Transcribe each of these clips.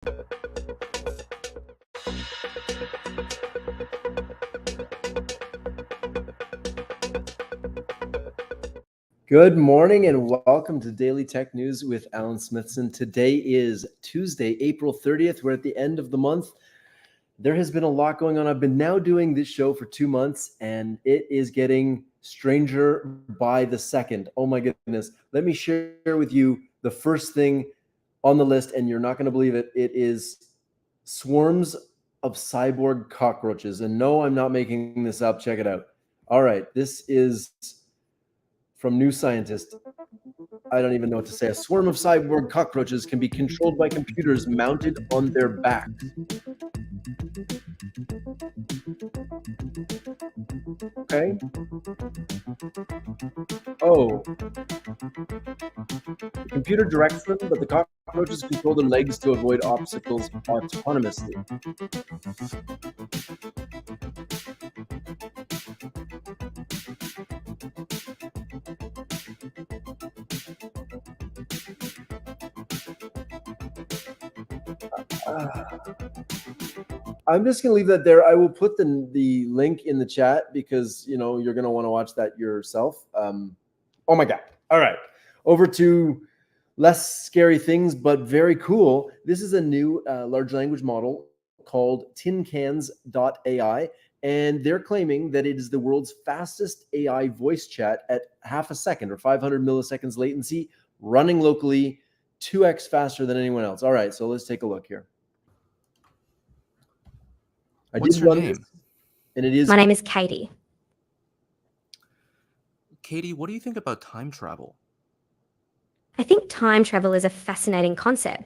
Good morning and welcome to Daily Tech News with Alan Smithson. Today is Tuesday, April 30th. We're at the end of the month. There has been a lot going on. I've been now doing this show for 2 months and it is getting stranger by the second. Oh my goodness. Let me share with you the first thing on the list, and you're not going to believe it. It is swarms of cyborg cockroaches. And no, I'm not making this up. Check it out. All right. This is from New Scientist. I don't even know what to say. A swarm of cyborg cockroaches can be controlled by computers mounted on their backs. Okay. Oh. The computer directs them, but the cockroaches control their legs to avoid obstacles autonomously. I'm just going to leave that there. I will put the link in the chat because, you know, you're going to want to watch that yourself. Oh my God. All right. Over to less scary things, but very cool. This is a new large language model called Tincans.ai, and they're claiming that it is the world's fastest AI voice chat at half a second or 500 milliseconds latency, running locally 2x faster than anyone else. All right, so let's take a look here. What's your name? And it is. My name is Katie. Katie, what do you think about time travel? I think time travel is a fascinating concept,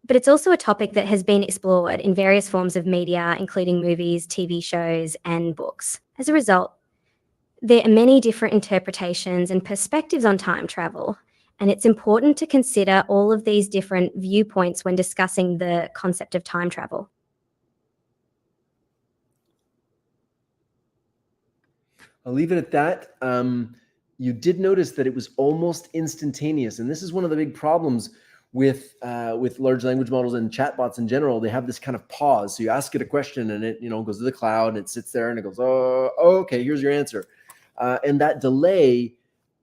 but it's also a topic that has been explored in various forms of media, including movies, TV shows, and books. As a result, there are many different interpretations and perspectives on time travel, and it's important to consider all of these different viewpoints when discussing the concept of time travel. I'll leave it at that. You did notice that it was almost instantaneous, and this is one of the big problems with large language models and chatbots in general. They have this kind of pause. So you ask it a question, and it goes to the cloud, and it sits there, and it goes, "Oh, okay, here's your answer." And that delay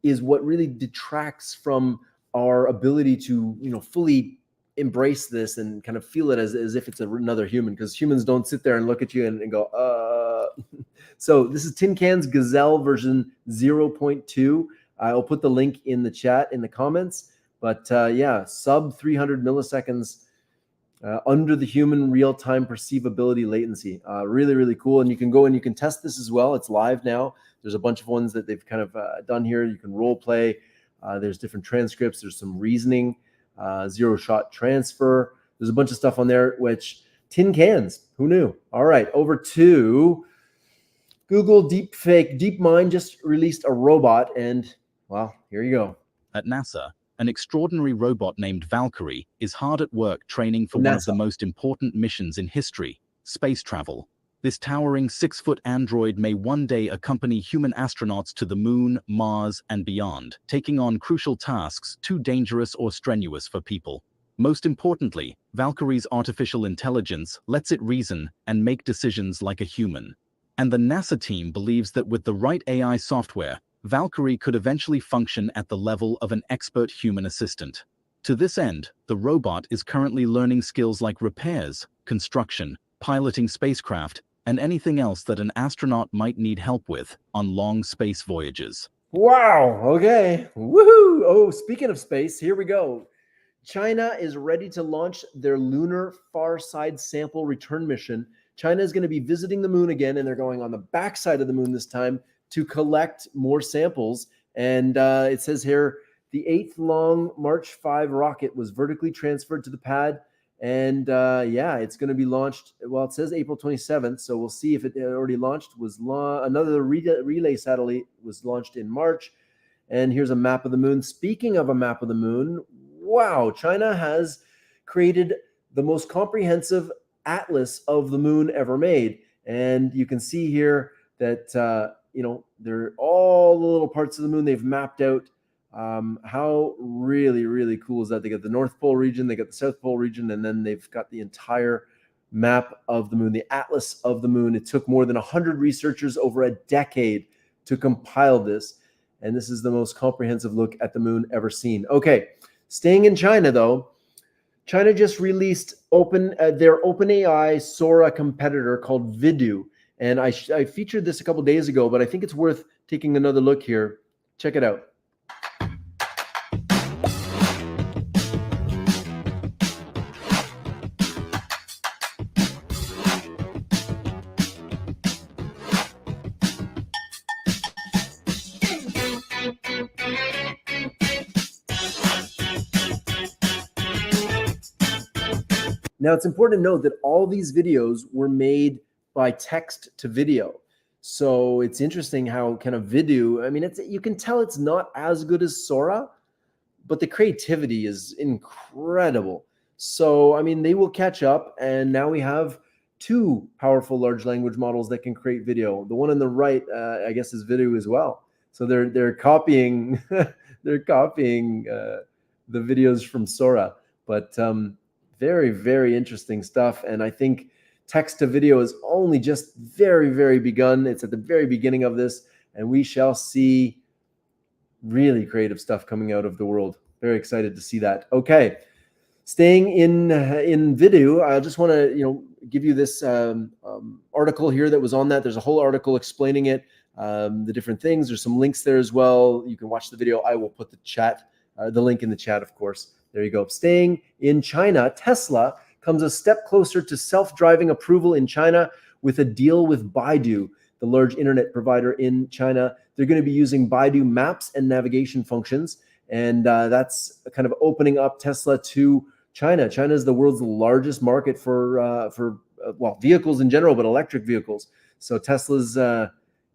is what really detracts from our ability to fully embrace this and kind of feel it as if it's another human, because humans don't sit there and look at you and go, So this is Tincan Gazelle version 0.2. I'll put the link in the chat in the comments. But yeah, sub 300 milliseconds under the human real-time perceivability latency. Really, really cool. And you can go and you can test this as well. It's live now. There's a bunch of ones that they've kind of done here. You can role play. There's different transcripts. There's some reasoning, zero-shot transfer. There's a bunch of stuff on there, which tin cans. Who knew? All right, over to Google DeepMind just released a robot, and well, here you go. At NASA, an extraordinary robot named Valkyrie is hard at work training for one of the most important missions in history, space travel. This towering 6-foot android may one day accompany human astronauts to the moon, Mars, and beyond, taking on crucial tasks too dangerous or strenuous for people. Most importantly, Valkyrie's artificial intelligence lets it reason and make decisions like a human. And the NASA team believes that with the right AI software, Valkyrie could eventually function at the level of an expert human assistant. To this end, the robot is currently learning skills like repairs, construction, piloting spacecraft, and anything else that an astronaut might need help with on long space voyages. Wow, okay. Woohoo! Oh, speaking of space, here we go. China is ready to launch their lunar far side sample return mission. China is going to be visiting the moon again, and they're going on the backside of the moon this time to collect more samples. And it says here, the 8th long March 5 rocket was vertically transferred to the pad. And yeah, it's going to be launched. Well, it says April 27th, so we'll see if it already launched. Another relay satellite was launched in March. And here's a map of the moon. Speaking of a map of the moon, wow, China has created the most comprehensive atlas of the moon ever made. And you can see here that, they're all the little parts of the moon they've mapped out How really, really cool is that? They got the North Pole region, they got the South Pole region, and then they've got the entire map of the moon, the atlas of the moon. It took more than 100 researchers over a decade to compile this. And this is the most comprehensive look at the moon ever seen. Okay, staying in China though, China just released their OpenAI Sora competitor called Vidu. And I featured this a couple days ago, but I think it's worth taking another look here. Check it out. Now, it's important to note that all these videos were made by text to video. So it's interesting how kind of Vidu, I mean, you can tell it's not as good as Sora, but the creativity is incredible. So, I mean, they will catch up, and now we have two powerful large language models that can create video. The one on the right, I guess, is Vidu as well. So they're copying they're copying the videos from Sora, but very, very interesting stuff. And I think text to video is only just very, very begun. It's at the very beginning of this, and we shall see really creative stuff coming out of the world. Very excited to see that. Okay, staying in Vidu, I just want to give you this article here that was on that. There's a whole article explaining it, the different things. There's some links there as well. You can watch the video. I will put the link in the chat, of course. There you go. Staying in China, Tesla comes a step closer to self-driving approval in China with a deal with Baidu, the large internet provider in China. They're going to be using Baidu maps and navigation functions, and that's kind of opening up Tesla to China. China is the world's largest market for vehicles in general, but electric vehicles. So Tesla's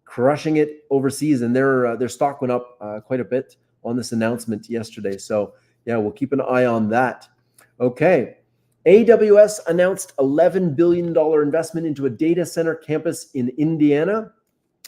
crushing it overseas, and their stock went up quite a bit on this announcement yesterday. So yeah, we'll keep an eye on that. Okay. AWS announced $11 billion investment into a data center campus in Indiana.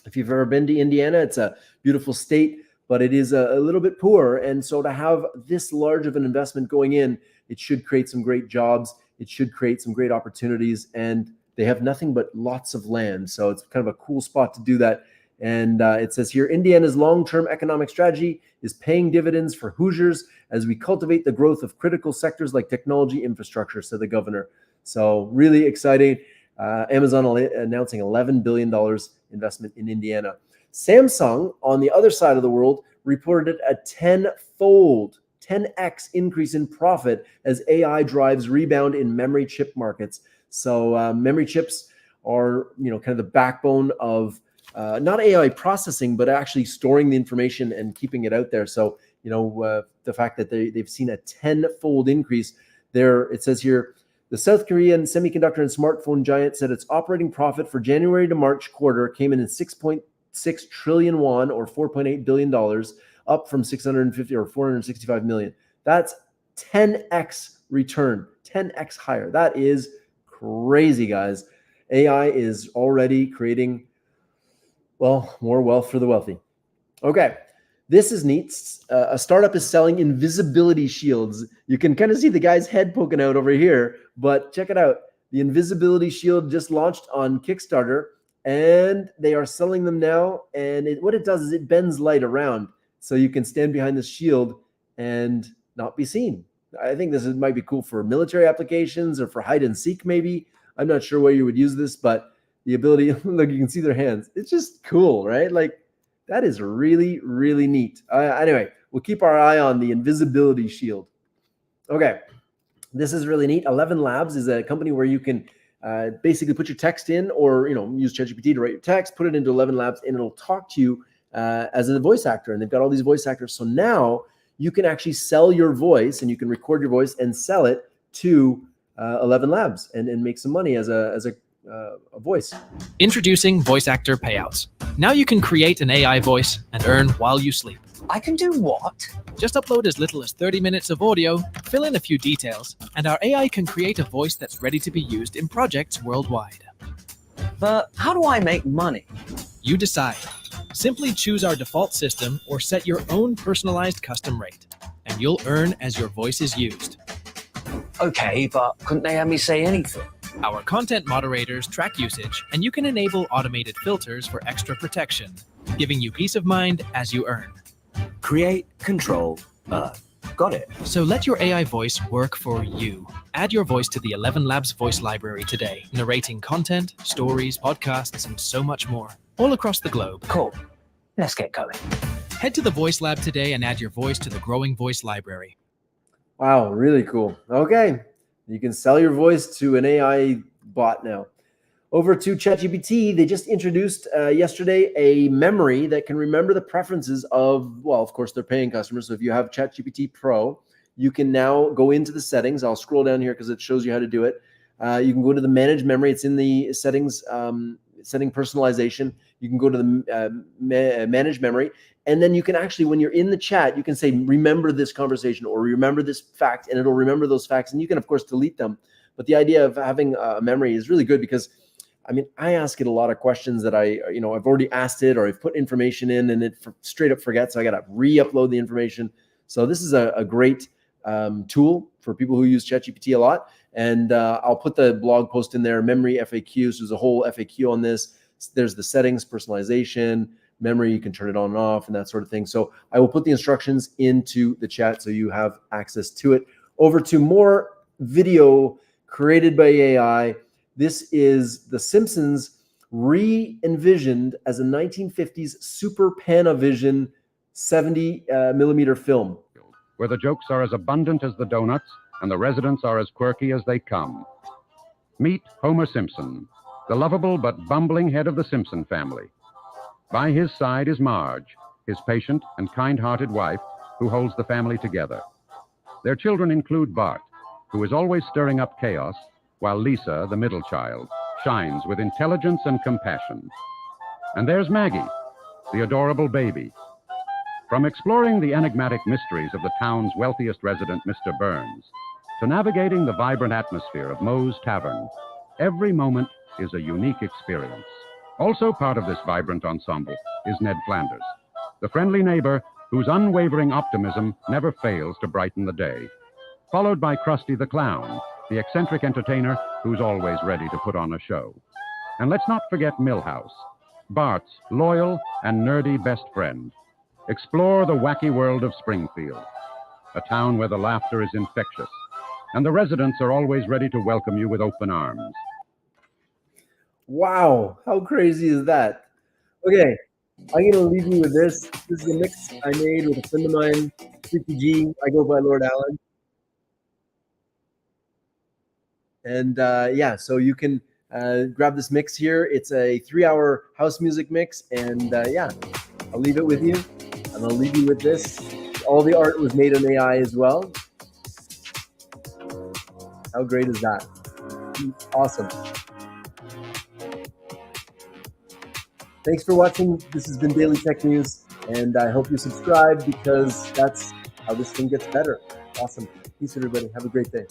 If you've ever been to Indiana, it's a beautiful state, but it is a little bit poor. And so to have this large of an investment going in, it should create some great jobs. It should create some great opportunities. And they have nothing but lots of land. So it's kind of a cool spot to do that. And it says here, Indiana's long-term economic strategy is paying dividends for Hoosiers as we cultivate the growth of critical sectors like technology infrastructure, said the governor. So really exciting. Amazon announcing $11 billion investment in Indiana. Samsung, on the other side of the world, reported a 10x increase in profit as AI drives rebound in memory chip markets. So memory chips are, kind of the backbone of not AI processing, but actually storing the information and keeping it out there. So, the fact that they've seen a 10-fold increase there. It says here, the South Korean semiconductor and smartphone giant said its operating profit for January to March quarter came in at 6.6 trillion won, or $4.8 billion, up from 650 or 465 million. That's 10x return, 10x higher. That is crazy, guys. AI is already creating, more wealth for the wealthy. Okay, this is neat. A startup is selling invisibility shields. You can kind of see the guy's head poking out over here, but check it out. The invisibility shield just launched on Kickstarter, and they are selling them now. And what it does is it bends light around, so you can stand behind this shield and not be seen. I think this might be cool for military applications or for hide and seek, maybe. I'm not sure where you would use this, but the ability, look, you can see their hands. It's just cool, right? Like, that is really, really neat. Anyway, we'll keep our eye on the invisibility shield. Okay, this is really neat. 11 Labs is a company where you can basically put your text in, or use ChatGPT to write your text, put it into 11 Labs, and it'll talk to you as a voice actor. And they've got all these voice actors. So now you can actually sell your voice, and you can record your voice and sell it to 11 Labs and make some money as a voice. Introducing voice actor payouts. Now you can create an AI voice and earn while you sleep. I can do what? Just upload as little as 30 minutes of audio, fill in a few details, and our AI can create a voice that's ready to be used in projects worldwide. But how do I make money? You decide. Simply choose our default system or set your own personalized custom rate, and you'll earn as your voice is used. Okay, but couldn't they have me say anything? Our content moderators track usage, and you can enable automated filters for extra protection, giving you peace of mind as you earn. Create, control, earn. Got it. So let your AI voice work for you. Add your voice to the 11 Labs voice library today, narrating content, stories, podcasts, and so much more, all across the globe. Cool. Let's get going. Head to the Voice Lab today and add your voice to the growing voice library. Wow, really cool. Okay, you can sell your voice to an AI bot now. Over to ChatGPT, they just introduced yesterday a memory that can remember the preferences of, well, of course, they're paying customers. So if you have ChatGPT Pro, you can now go into the settings. I'll scroll down here because it shows you how to do it. You can go to the manage memory. It's in the settings, setting personalization. You can go to the manage memory. And then you can actually, when you're in the chat, you can say, remember this conversation or remember this fact, and it'll remember those facts. And you can, of course, delete them. But the idea of having a memory is really good because, I mean, I ask it a lot of questions that I've already asked it or I've put information in and it straight up forgets. So I got to re-upload the information. So this is a great tool for people who use ChatGPT a lot. And I'll put the blog post in there, memory FAQs. There's a whole FAQ on this. There's the settings, personalization, memory, you can turn it on and off and that sort of thing. So I will put the instructions into the chat so you have access to it. Over to more video created by AI. This is The Simpsons re-envisioned as a 1950s Super Panavision 70 millimeter film. Where the jokes are as abundant as the donuts and the residents are as quirky as they come. Meet Homer Simpson, the lovable but bumbling head of the Simpson family. By his side is Marge, his patient and kind-hearted wife who holds the family together. Their children include Bart, who is always stirring up chaos, while Lisa, the middle child, shines with intelligence and compassion. And there's Maggie, the adorable baby. From exploring the enigmatic mysteries of the town's wealthiest resident, Mr. Burns, to navigating the vibrant atmosphere of Moe's Tavern, every moment is a unique experience. Also part of this vibrant ensemble is Ned Flanders, the friendly neighbor whose unwavering optimism never fails to brighten the day, followed by Krusty the Clown, the eccentric entertainer who's always ready to put on a show. And let's not forget Milhouse, Bart's loyal and nerdy best friend. Explore the wacky world of Springfield, a town where the laughter is infectious, and the residents are always ready to welcome you with open arms. Wow, how crazy is that? Okay, I'm going to leave you with this. This is a mix I made with a friend of mine, CPG. I go by Lord Allen. And yeah, so you can grab this mix here. It's a 3-hour house music mix. And yeah, I'll leave it with you. And I'll leave you with this. All the art was made on AI as well. How great is that? Awesome. Thanks for watching. This has been Daily Tech News, and I hope you subscribe because that's how this thing gets better. Awesome. Peace, everybody. Have a great day.